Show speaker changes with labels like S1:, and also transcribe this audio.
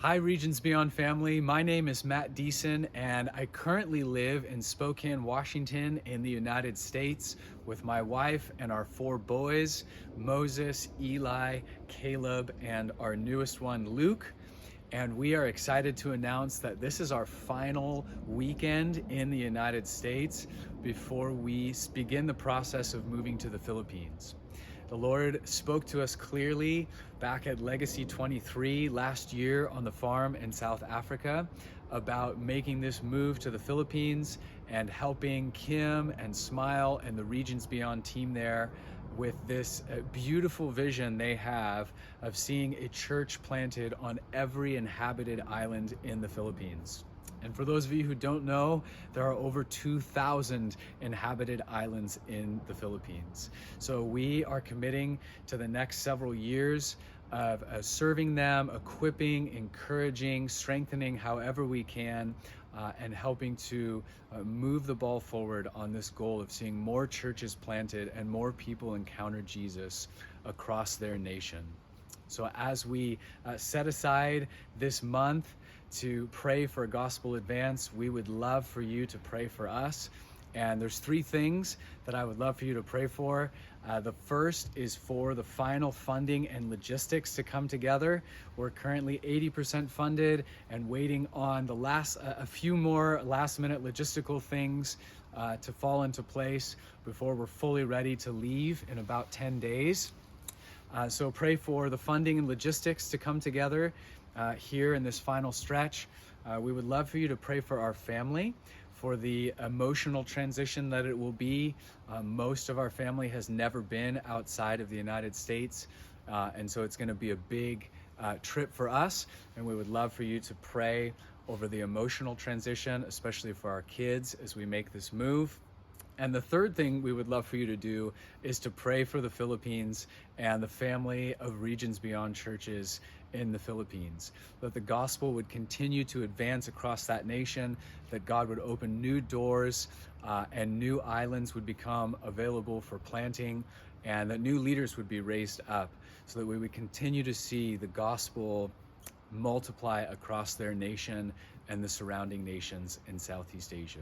S1: Hi, Regions Beyond family. My name is Matt Deisen, and I currently live in Spokane, Washington, in the United States, with my wife and our four boys Moses, Eli, Caleb, and our newest one, Luke. And we are excited to announce that this is our final weekend in the United States before we begin the process of moving to the Philippines. The Lord spoke to us clearly back at Legacy 23 last year on the farm in South Africa about making this move to the Philippines and helping Kim and Smile and the Regions Beyond team there with this beautiful vision they have of seeing a church planted on every inhabited island in the Philippines. And for those of you who don't know, there are over 2,000 inhabited islands in the Philippines. So we are committing to the next several years of serving them, equipping, encouraging, strengthening however we can, and helping to move the ball forward on this goal of seeing more churches planted and more people encounter Jesus across their nation. So as we set aside this month to pray for Gospel Advance, we would love for you to pray for us. And there's three things that I would love for you to pray for. The first is for the final funding and logistics to come together. We're currently 80% funded and waiting on the a few more last minute logistical things to fall into place before we're fully ready to leave in about 10 days. So pray for the funding and logistics to come together here in this final stretch. We would love for you to pray for our family, for the emotional transition that it will be. Most of our family has never been outside of the United States, and so it's going to be a big trip for us, and we would love for you to pray over the emotional transition, especially for our kids as we make this move. And the third thing we would love for you to do is to pray for the Philippines and the family of Regions Beyond churches in the Philippines, that the gospel would continue to advance across that nation, that God would open new doors and new islands would become available for planting, and that new leaders would be raised up so that we would continue to see the gospel multiply across their nation and the surrounding nations in Southeast Asia.